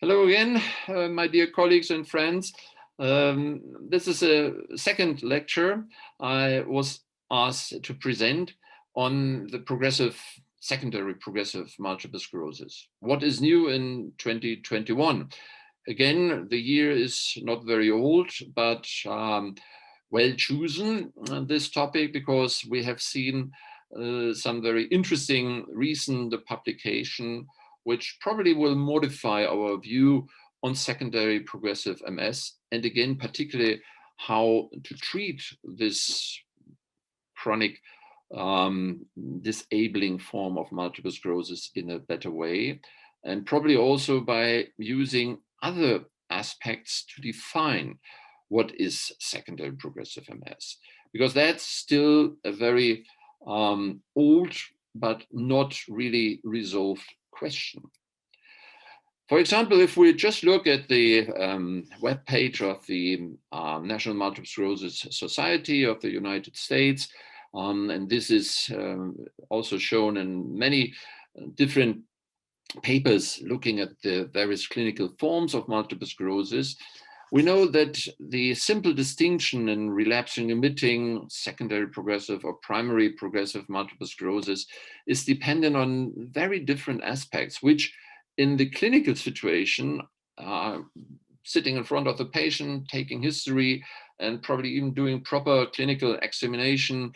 Hello again, my dear colleagues and friends. This is a second lecture I was asked to present on the secondary progressive multiple sclerosis. What is new in 2021? Again, the year is not very old, but well chosen, this topic, because we have seen some very interesting recent publication which probably will modify our view on secondary progressive MS, and again, particularly how to treat this chronic disabling form of multiple sclerosis in a better way, and probably also by using other aspects to define what is secondary progressive MS, because that's still a very old but not really resolved question. For example, if we just look at the web page of the National Multiple Sclerosis Society of the United States, and this is also shown in many different papers looking at the various clinical forms of multiple sclerosis, we know that the simple distinction in relapsing remitting, secondary progressive or primary progressive multiple sclerosis is dependent on very different aspects, which in the clinical situation, sitting in front of the patient, taking history, and probably even doing proper clinical examination,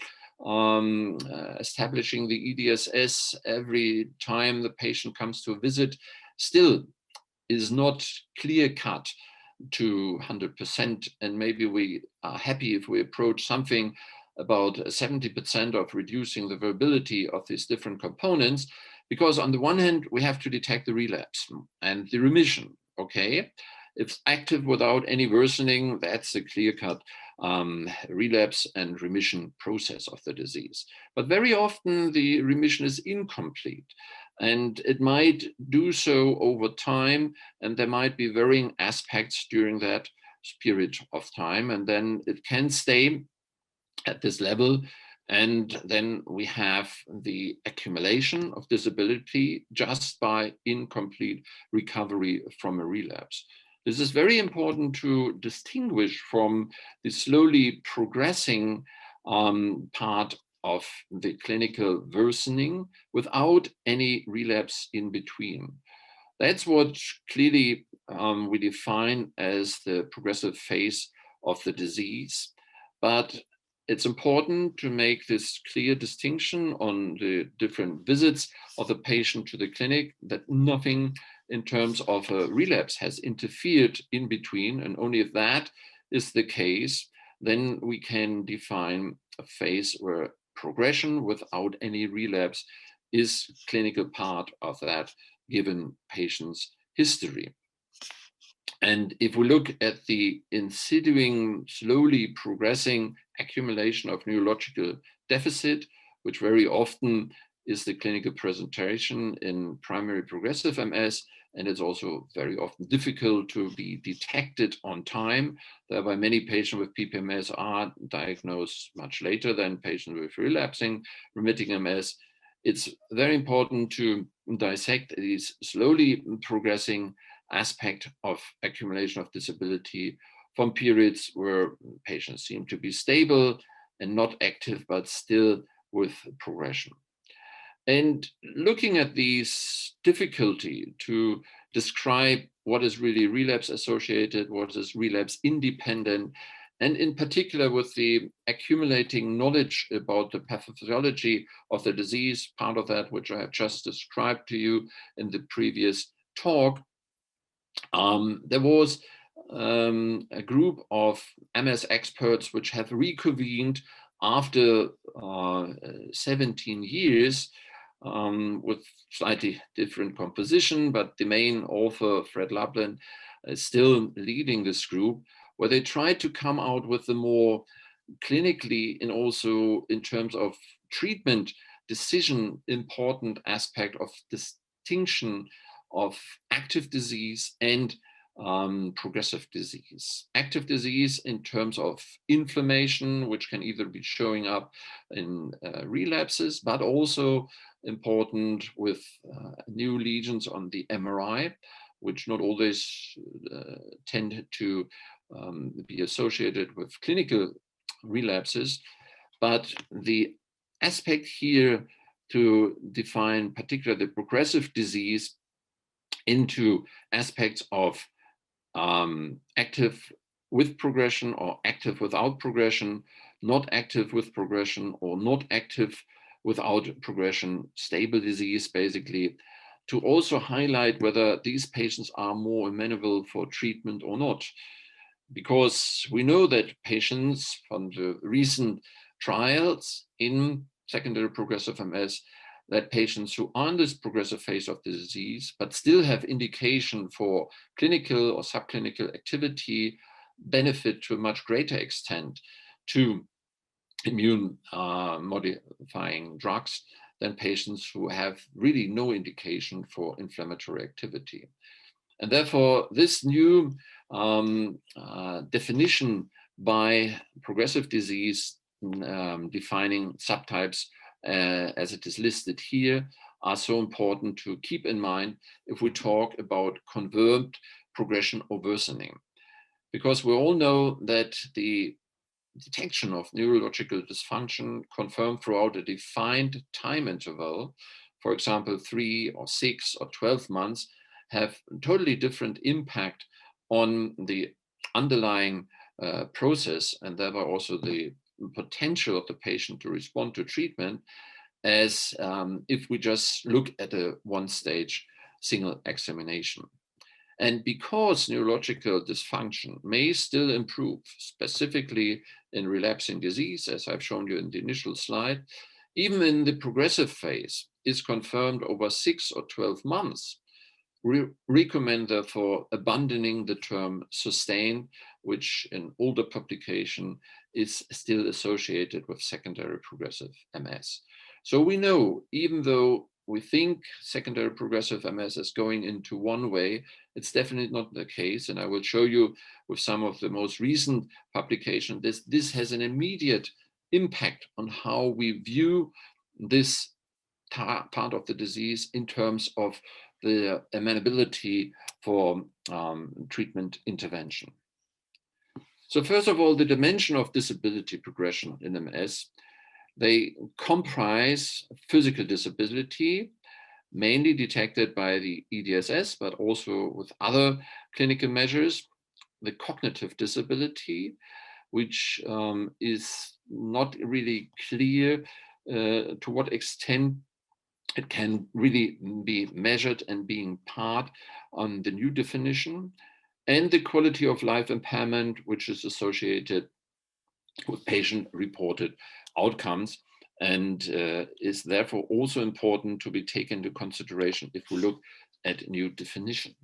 establishing the EDSS every time the patient comes to a visit, still is not clear-cut to 100%, and maybe we are happy if we approach something about 70% of reducing the variability of these different components, because on the one hand, we have to detect the relapse and the remission, okay? If it's active without any worsening, that's a clear-cut relapse and remission process of the disease. But very often the remission is incomplete, and it might do so over time, and there might be varying aspects during that period of time, and then it can stay at this level, and then we have the accumulation of disability just by incomplete recovery from a relapse. This is very important to distinguish from the slowly progressing part of the clinical worsening without any relapse in between. That's what clearly we define as the progressive phase of the disease. But it's important to make this clear distinction on the different visits of the patient to the clinic, that nothing in terms of a relapse has interfered in between. And only if that is the case, then we can define a phase where progression without any relapse is clinical part of that given patient's history. And if we look at the ensuing, slowly progressing accumulation of neurological deficit, which very often is the clinical presentation in primary progressive MS, and it's also very often difficult to be detected on time. Thereby, many patients with PPMS are diagnosed much later than patients with relapsing remitting MS. It's very important to dissect these slowly progressing aspect of accumulation of disability from periods where patients seem to be stable and not active, but still with progression. And looking at these difficulty to describe what is really relapse associated, what is relapse independent, and in particular with the accumulating knowledge about the pathophysiology of the disease, part of that which I have just described to you in the previous talk, there was a group of MS experts which have reconvened after 17 years with slightly different composition, but the main author, Fred Lublin, is still leading this group, where they tried to come out with a more clinically and also in terms of treatment decision important aspect of distinction of active disease and progressive disease. Active disease in terms of inflammation, which can either be showing up in relapses, but also important with new lesions on the MRI, which not always tend to be associated with clinical relapses. But the aspect here to define particularly the progressive disease into aspects of active with progression or active without progression, not active with progression or not active without progression, stable disease basically, to also highlight whether these patients are more amenable for treatment or not. Because we know that patients from the recent trials in secondary progressive MS, that patients who are in this progressive phase of the disease, but still have indication for clinical or subclinical activity, benefit to a much greater extent to immune modifying drugs than patients who have really no indication for inflammatory activity. And therefore, this new definition by progressive disease, defining subtypes as it is listed here, are so important to keep in mind if we talk about confirmed progression or worsening. Because we all know that the detection of neurological dysfunction confirmed throughout a defined time interval, for example, 3 or 6 or 12 months, have totally different impact on the underlying process, and thereby also the potential of the patient to respond to treatment, as if we just look at a one-stage single examination. And because neurological dysfunction may still improve, specifically in relapsing disease, as I've shown you in the initial slide, even in the progressive phase is confirmed over 6 or 12 months, we recommend therefore abandoning the term sustained, which in older publication is still associated with secondary progressive MS. So we know, even though we think secondary progressive MS is going into one way, it's definitely not the case. And I will show you with some of the most recent publications, this has an immediate impact on how we view this part of the disease in terms of the amenability for treatment intervention. So first of all, the dimension of disability progression in MS, they comprise physical disability, mainly detected by the EDSS, but also with other clinical measures, the cognitive disability, which is not really clear to what extent it can really be measured and being part on the new definition, and the quality of life impairment, which is associated with patient-reported outcomes, and is therefore also important to be taken into consideration if we look at new definitions.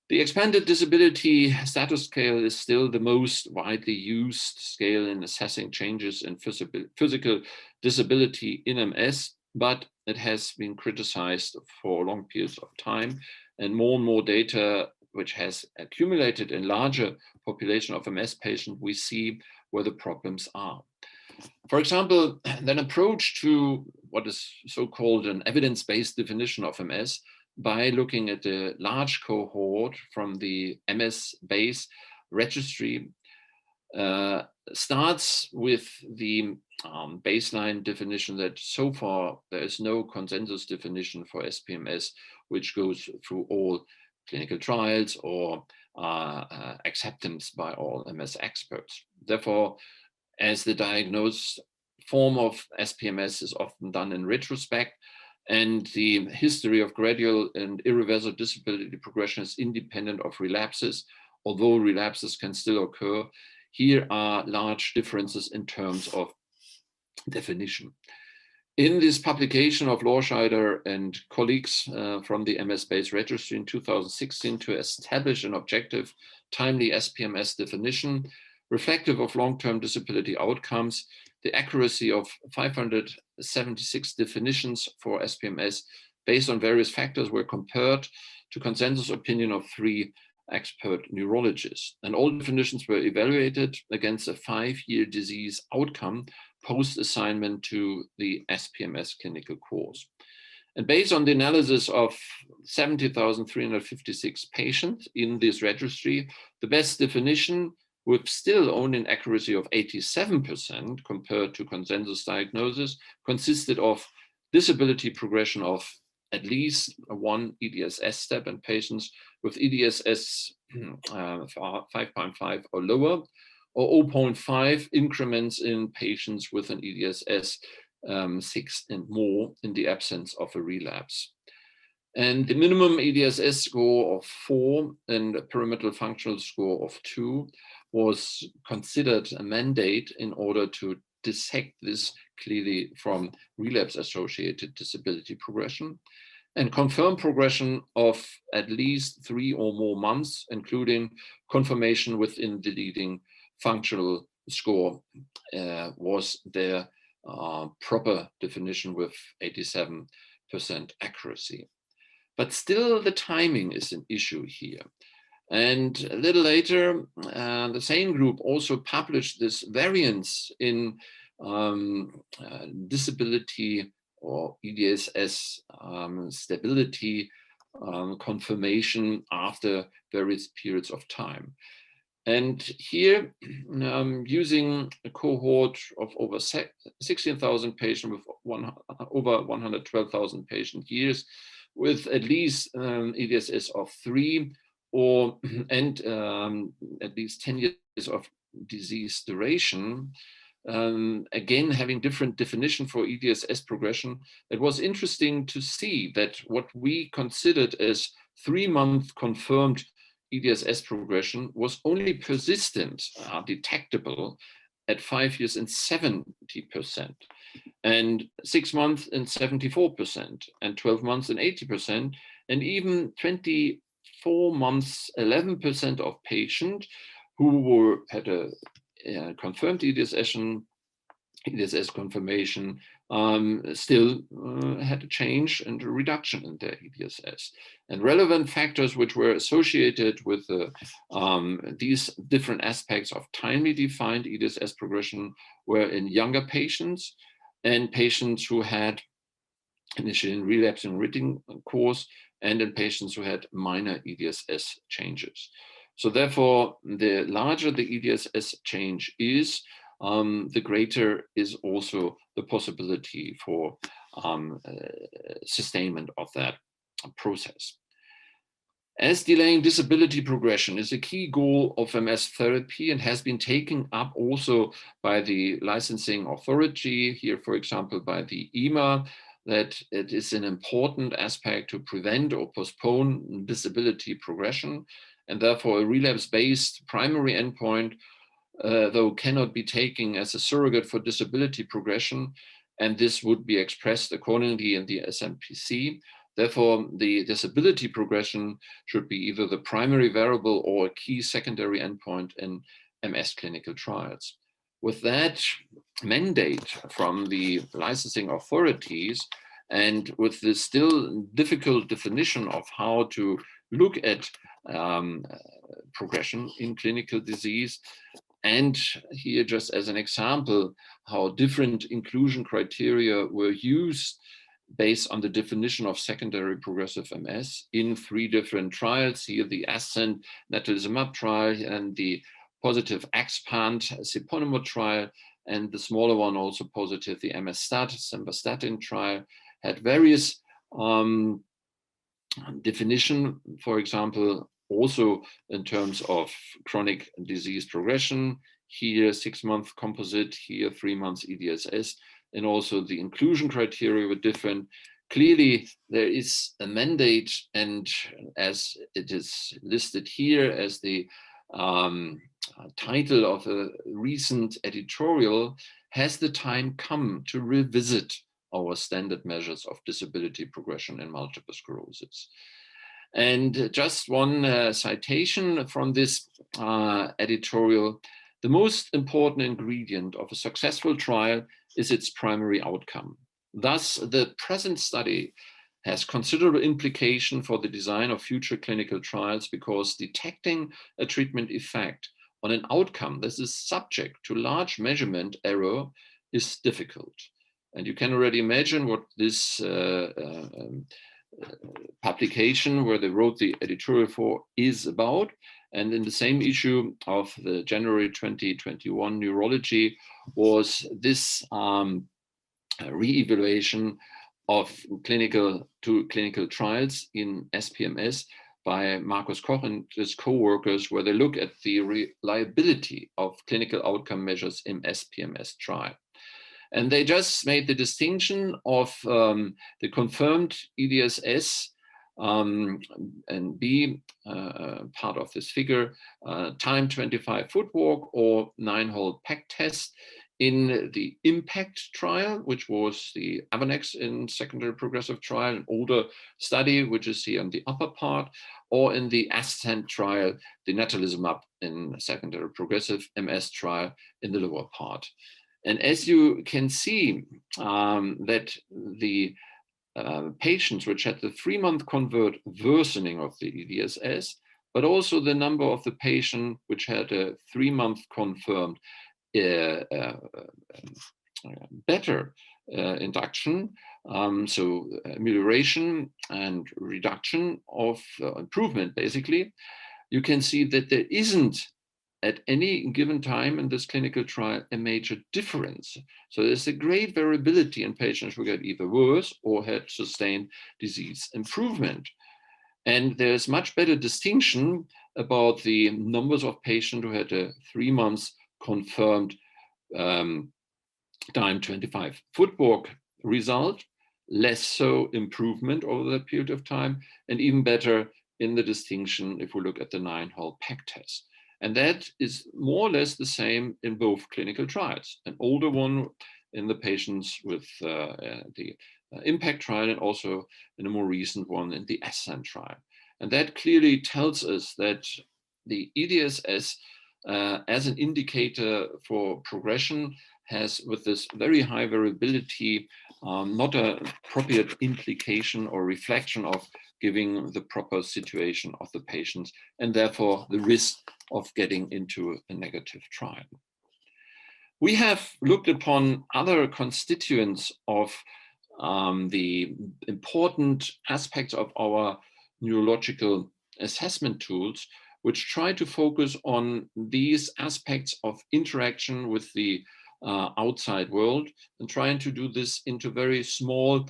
The expanded disability status scale is still the most widely used scale in assessing changes in physical disability in MS, but it has been criticized for long periods of time, and more data which has accumulated in larger population of MS patients, we see where the problems are. For example, an approach to what is so-called an evidence-based definition of MS by looking at a large cohort from the MS base registry starts with the baseline definition that so far there is no consensus definition for SPMS, which goes through all clinical trials or acceptance by all MS experts. Therefore, as the diagnosed form of SPMS is often done in retrospect, and the history of gradual and irreversible disability progression is independent of relapses, although relapses can still occur, here are large differences in terms of definition. In this publication of Lorscheider and colleagues from the MS-based registry in 2016 to establish an objective, timely SPMS definition, reflective of long-term disability outcomes, the accuracy of 576 definitions for SPMS based on various factors were compared to consensus opinion of 3 expert neurologists. And all definitions were evaluated against a 5-year disease outcome post-assignment to the SPMS clinical course. And based on the analysis of 70,356 patients in this registry. The best definition, with still only an accuracy of 87% compared to consensus diagnosis, consisted of disability progression of at least one EDSS step in patients with EDSS 5.5 or lower, or 0.5 increments in patients with an EDSS 6 and more in the absence of a relapse. And the minimum EDSS score of 4 and a perimeter functional score of 2 was considered a mandate in order to dissect this clearly from relapse-associated disability progression, and confirm progression of at least 3 or more months, including confirmation within the leading functional score was their proper definition with 87% accuracy. But still the timing is an issue here. And a little later, the same group also published this variance in disability or EDSS stability confirmation after various periods of time. And here, using a cohort of over 16,000 patients with over 112,000 patient years, with at least EDSS of 3 or and at least 10 years of disease duration, again having different definition for EDSS progression, it was interesting to see that what we considered as 3-month confirmed EDSS progression was only persistent, detectable at 5 years in 70%, and 6 months in 74%, and 12 months in 80%, and even 24 months, 11% of patients who had a confirmed EDSS confirmation still had a change and a reduction in their EDSS. And relevant factors which were associated with these different aspects of timely defined EDSS progression were in younger patients and patients who had initially relapse and remitting course, and in patients who had minor EDSS changes. So therefore, the larger the EDSS change is, the greater is also the possibility for sustainment of that process. As delaying disability progression is a key goal of MS therapy and has been taken up also by the licensing authority, here, for example, by the EMA, that it is an important aspect to prevent or postpone disability progression, and therefore a relapse-based primary endpoint, though cannot be taken as a surrogate for disability progression, and this would be expressed accordingly in the SMPC. Therefore, the disability progression should be either the primary variable or a key secondary endpoint in MS clinical trials. With that mandate from the licensing authorities, and with the still difficult definition of how to look at progression in clinical disease, and here just as an example, how different inclusion criteria were used based on the definition of secondary progressive MS in 3 different trials, here the ASCENT natalizumab trial and the positive expand siponimod trial, and the smaller one also positive, the MS-STAT simvastatin trial, had various definition, for example, also in terms of chronic disease progression, here 6-month composite, here 3 months EDSS, and also the inclusion criteria were different. Clearly, there is a mandate, and as it is listed here as the title of a recent editorial, has the time come to revisit our standard measures of disability progression in multiple sclerosis? And just one citation from this editorial: the most important ingredient of a successful trial is its primary outcome. Thus, the present study has considerable implication for the design of future clinical trials, because detecting a treatment effect on an outcome that is subject to large measurement error is difficult. And you can already imagine what this publication where they wrote the editorial for is about. And in the same issue of the January 2021 Neurology was this re-evaluation of clinical trials in SPMS by Markus Koch and his co-workers, where they look at the reliability of clinical outcome measures in SPMS trial. And they just made the distinction of the confirmed EDSS and B, part of this figure, time 25 foot walk or 9-hole peg test in the IMPACT trial, which was the Avonex in secondary progressive trial, an older study, which is here on the upper part, or in the ASCENT trial, the natalizumab in secondary progressive MS trial in the lower part. And as you can see, that the patients which had the 3-month convert worsening of the EDSS, but also the number of the patient which had a 3-month confirmed better induction, so amelioration and reduction of improvement, basically, you can see that there isn't at any given time in this clinical trial a major difference. So there's a great variability in patients who get either worse or had sustained disease improvement. And there's much better distinction about the numbers of patients who had a 3 months confirmed time 25 foot walk result, less so improvement over that period of time, and even better in the distinction if we look at the 9-hole peg test. And that is more or less the same in both clinical trials, an older one in the patients with the IMPACT trial, and also in a more recent one in the ASCENT trial. And that clearly tells us that the EDSS as an indicator for progression has, with this very high variability, not an appropriate implication or reflection of giving the proper situation of the patients, and therefore the risk of getting into a negative trial. We have looked upon other constituents of the important aspects of our neurological assessment tools, which try to focus on these aspects of interaction with the outside world, and trying to do this into very small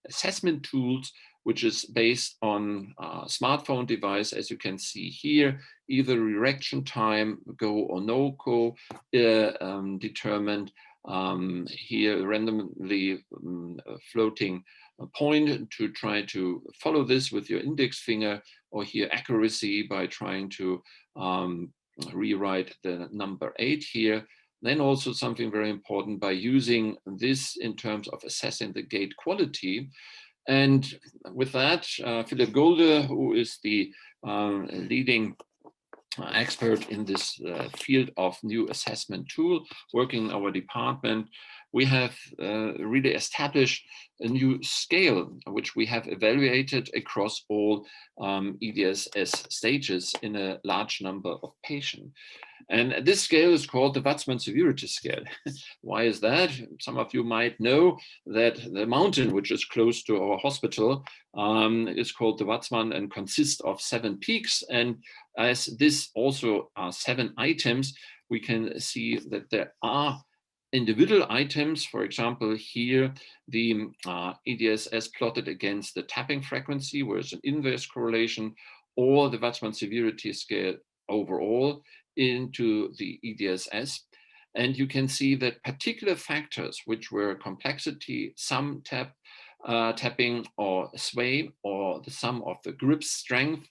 assessment tools, which is based on a smartphone device, as you can see here, either reaction time, go or no go, determined here randomly floating a point to try to follow this with your index finger, or here accuracy by trying to rewrite the number 8 here. Then also something very important by using this in terms of assessing the gait quality. And with that, Philip Golde, who is the leading expert in this field of new assessment tool, working in our department, we have really established a new scale, which we have evaluated across all EDSS stages in a large number of patients. And this scale is called the Watzmann Severity Scale. Why is that? Some of you might know that the mountain, which is close to our hospital, is called the Watzmann and consists of 7 peaks. And as this also are 7 items, we can see that there are individual items. For example, here the EDSS plotted against the tapping frequency, where it's an inverse correlation, or the Watzmann Severity Scale overall into the EDSS. And you can see that particular factors, which were complexity, sum tapping or sway, or the sum of the grip strength,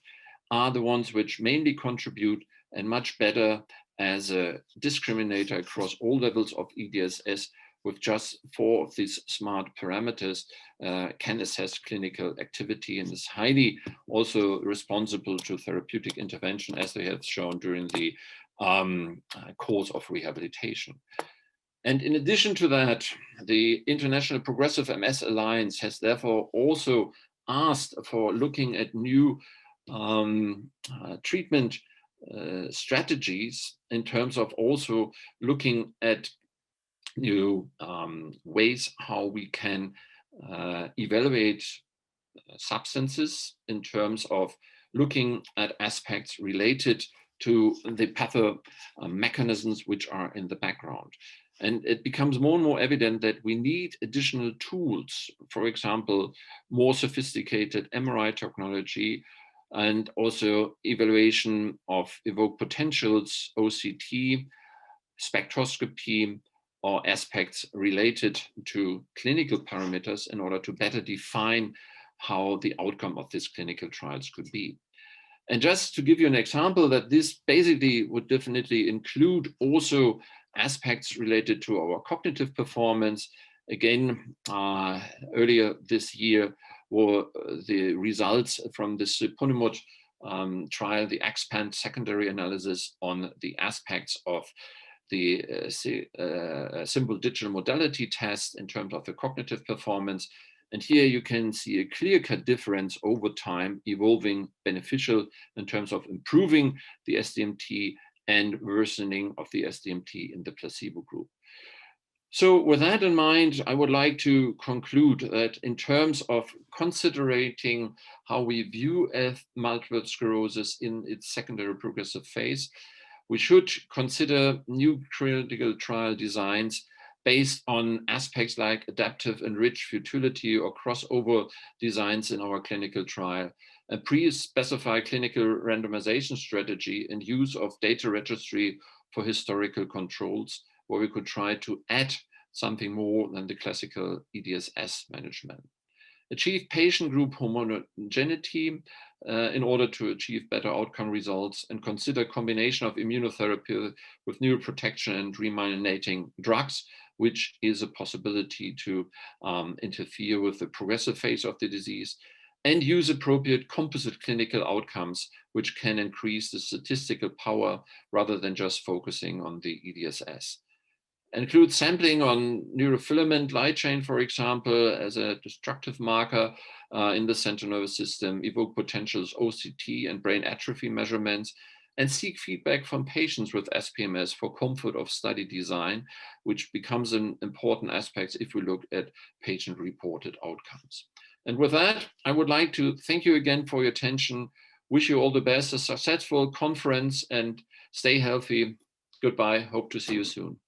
are the ones which mainly contribute, and much better as a discriminator across all levels of EDSS. With just 4 of these smart parameters, can assess clinical activity, and is highly also responsible to therapeutic intervention, as they have shown during the course of rehabilitation. And in addition to that, the International Progressive MS Alliance has therefore also asked for looking at new treatment strategies, in terms of also looking at new ways how we can evaluate substances in terms of looking at aspects related to the pathomechanisms which are in the background. And it becomes more and more evident that we need additional tools, for example, more sophisticated MRI technology, and also evaluation of evoked potentials, OCT, spectroscopy, or aspects related to clinical parameters in order to better define how the outcome of these clinical trials could be. And just to give you an example, that this basically would definitely include also aspects related to our cognitive performance. Again, earlier this year were the results from this Ponymod trial, the EXPAND secondary analysis on the aspects of the simple digital modality test in terms of the cognitive performance. And here you can see a clear-cut difference over time, evolving beneficial in terms of improving the SDMT and worsening of the SDMT in the placebo group. So with that in mind, I would like to conclude that in terms of considering how we view multiple sclerosis in its secondary progressive phase, we should consider new clinical trial designs based on aspects like adaptive enriched futility or crossover designs in our clinical trial, a pre-specified clinical randomization strategy and use of data registry for historical controls, where we could try to add something more than the classical EDSS management. Achieve patient group homogeneity in order to achieve better outcome results, and consider combination of immunotherapy with neuroprotection and remyelinating drugs, which is a possibility to interfere with the progressive phase of the disease, and use appropriate composite clinical outcomes, which can increase the statistical power rather than just focusing on the EDSS. Include sampling on neurofilament light chain, for example, as a destructive marker in the central nervous system, evoke potentials, OCT and brain atrophy measurements, and seek feedback from patients with SPMS for comfort of study design, which becomes an important aspect if we look at patient-reported outcomes. And with that, I would like to thank you again for your attention. Wish you all the best, a successful conference, and stay healthy. Goodbye. Hope to see you soon.